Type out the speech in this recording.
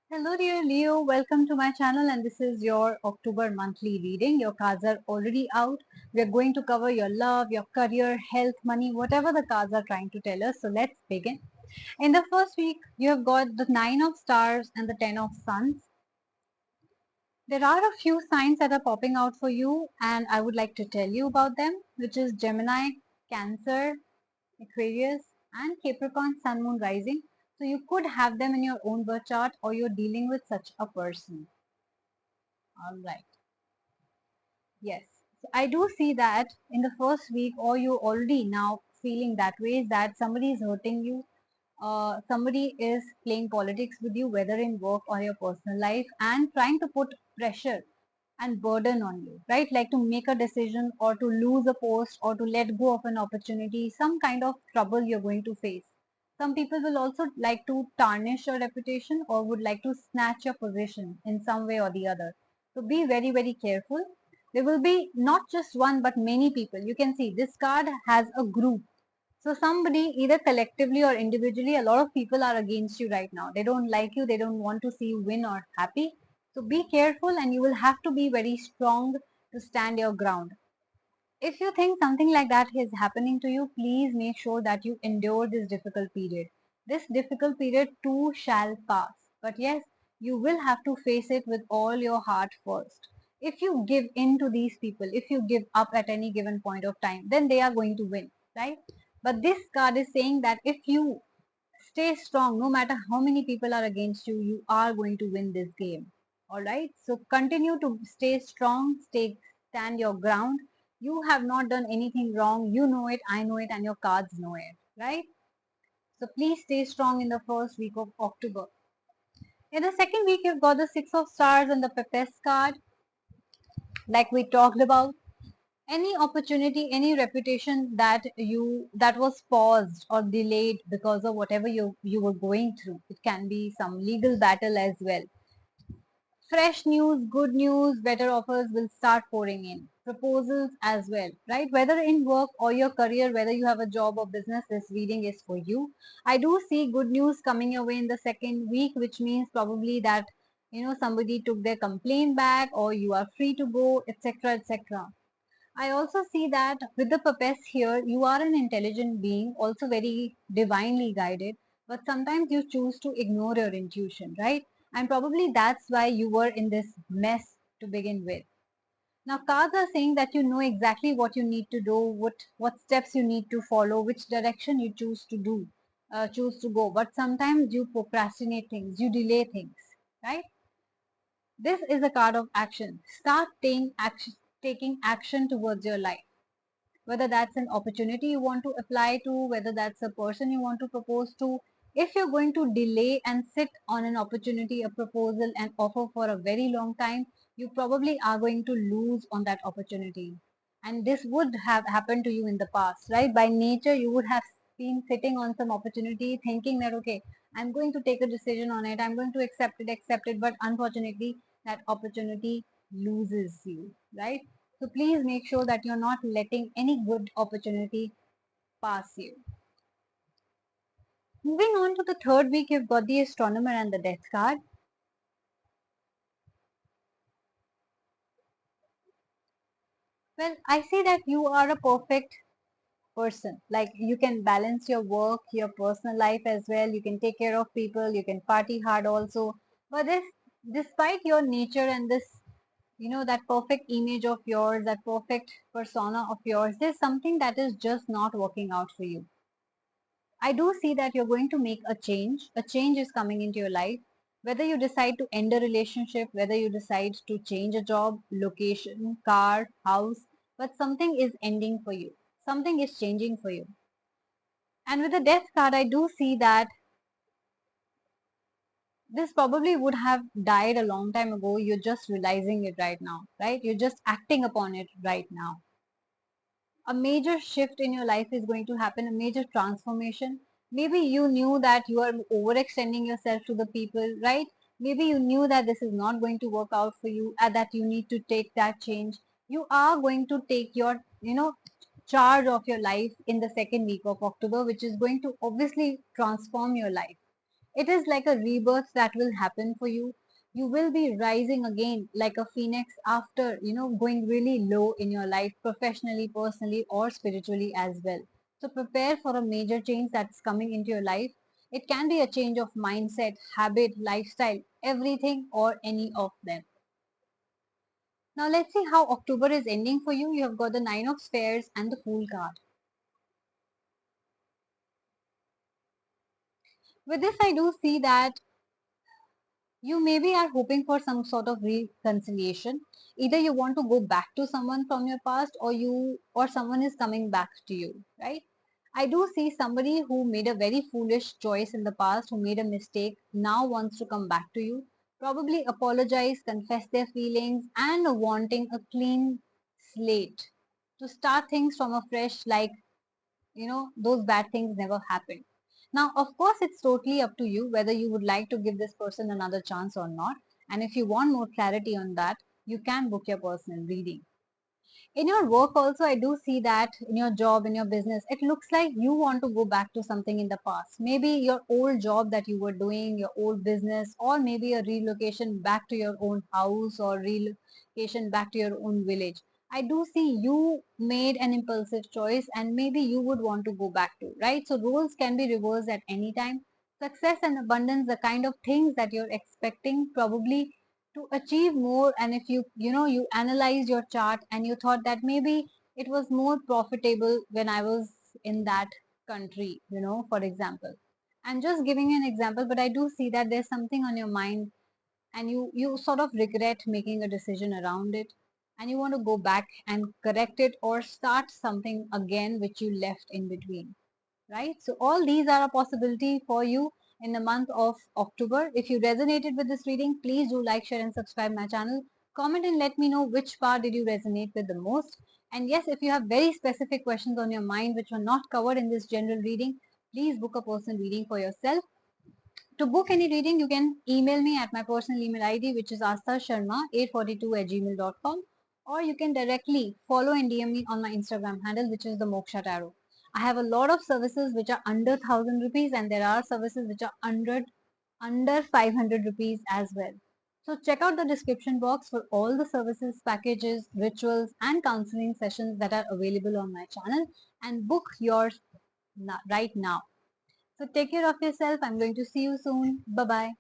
Hello dear Leo, welcome to my channel and this is your October monthly reading. Your cards are already out. We are going to cover your love, your career, health, money, whatever the cards are trying to tell us. So let's begin. In the first week, you have got the 9 of stars and the 10 of suns. There are a few signs that are popping out for you and I would like to tell you about them, which is Gemini, Cancer, Aquarius and Capricorn Sun Moon Rising. So you could have them in your own birth chart or you're dealing with such a person. Alright. Yes. So I do see that in the first week or you're already now feeling that way is that somebody is hurting you. Somebody is playing politics with you, whether in work or your personal life and trying to put pressure and burden on you, right? Like to make a decision or to lose a post or to let go of an opportunity, some kind of trouble you're going to face. Some people will also like to tarnish your reputation or would like to snatch your position in some way or the other. So be very, very careful. There will be not just one but many people. You can see this card has a group. So somebody either collectively or individually, a lot of people are against you right now. They don't like you. They don't want to see you win or happy. So be careful and you will have to be very strong to stand your ground. If you think something like that is happening to you, please make sure that you endure this difficult period. This difficult period too shall pass. But yes, you will have to face it with all your heart first. If you give in to these people, if you give up at any given point of time, then they are going to win, right? But this card is saying that if you stay strong, no matter how many people are against you, you are going to win this game. All right. So continue to stay strong, stand your ground. You have not done anything wrong. You know it, I know it, and your cards know it, right? So please stay strong in the first week of October. In the second week, you've got the Six of Stars and the Pepes card, like we talked about. Any opportunity, any reputation that was paused or delayed because of whatever you were going through. It can be some legal battle as well. Fresh news, good news, better offers will start pouring in. Proposals as well, right? Whether in work or your career, whether you have a job or business, this reading is for you. I do see good news coming your way in the second week, which means probably that somebody took their complaint back or you are free to go, etc., etc. I also see that with the purpose here, you are an intelligent being, also very divinely guided, but sometimes you choose to ignore your intuition, right? And probably that's why you were in this mess to begin with. Now, cards are saying that you know exactly what you need to do, what steps you need to follow, which direction you choose to go. But sometimes you procrastinate things, you delay things, right? This is a card of action. Start taking action towards your life, whether that's an opportunity you want to apply to, whether that's a person you want to propose to. If you're going to delay and sit on an opportunity, a proposal, and offer for a very long time, you probably are going to lose on that opportunity. And this would have happened to you in the past, right? By nature, you would have been sitting on some opportunity thinking that, okay, I'm going to take a decision on it, I'm going to accept it, but unfortunately, that opportunity loses you, right? So please make sure that you're not letting any good opportunity pass you. Moving on to the third week, you've got the astronomer and the death card. Well, I see that you are a perfect person. Like you can balance your work, your personal life as well. You can take care of people. You can party hard also. But despite your nature and this, that perfect image of yours, that perfect persona of yours, there's something that is just not working out for you. I do see that you're going to make a change. A change is coming into your life. Whether you decide to end a relationship, whether you decide to change a job, location, car, house, but something is ending for you. Something is changing for you. And with the death card, I do see that this probably would have died a long time ago. You're just realizing it right now, right? You're just acting upon it right now. A major shift in your life is going to happen, a major transformation. Maybe you knew that you are overextending yourself to the people, right? Maybe you knew that this is not going to work out for you and that you need to take that change. You are going to take your, charge of your life in the second week of October, which is going to obviously transform your life. It is like a rebirth that will happen for you. You will be rising again like a phoenix after, going really low in your life, professionally, personally, or spiritually as well. So prepare for a major change that's coming into your life. It can be a change of mindset, habit, lifestyle, everything or any of them. Now let's see how October is ending for you. You have got the Nine of Spades and the Fool card. With this, I do see that you maybe are hoping for some sort of reconciliation. Either you want to go back to someone from your past, or someone is coming back to you, right? I do see somebody who made a very foolish choice in the past, who made a mistake, now wants to come back to you, probably apologize, confess their feelings, and wanting a clean slate to start things from a fresh, like, those bad things never happened. Now, of course, it's totally up to you whether you would like to give this person another chance or not. And if you want more clarity on that, you can book your personal reading. In your work also, I do see that in your job, in your business, it looks like you want to go back to something in the past. Maybe your old job that you were doing, your old business, or maybe a relocation back to your own house or relocation back to your own village. I do see you made an impulsive choice and maybe you would want to go back to, right? So roles can be reversed at any time. Success and abundance, the kind of things that you're expecting, probably to achieve more. And if you analyze your chart and you thought that maybe it was more profitable when I was in that country, for example, I'm just giving you an example, but I do see that there's something on your mind and you sort of regret making a decision around it, and you want to go back and correct it or start something again which you left in between, right? So all these are a possibility for you in the month of October. If you resonated with this reading, please do like, share and subscribe my channel. Comment and let me know which part did you resonate with the most. And yes, if you have very specific questions on your mind which were not covered in this general reading, please book a personal reading for yourself. To book any reading, you can email me at my personal email ID, which is astharsharma842@gmail.com, or you can directly follow and DM me on my Instagram handle, which is the Moksha Tarot. I have a lot of services which are under 1000 rupees, and there are services which are under 500 rupees as well. So check out the description box for all the services, packages, rituals, and counseling sessions that are available on my channel, and book yours right now. So take care of yourself. I'm going to see you soon. Bye bye.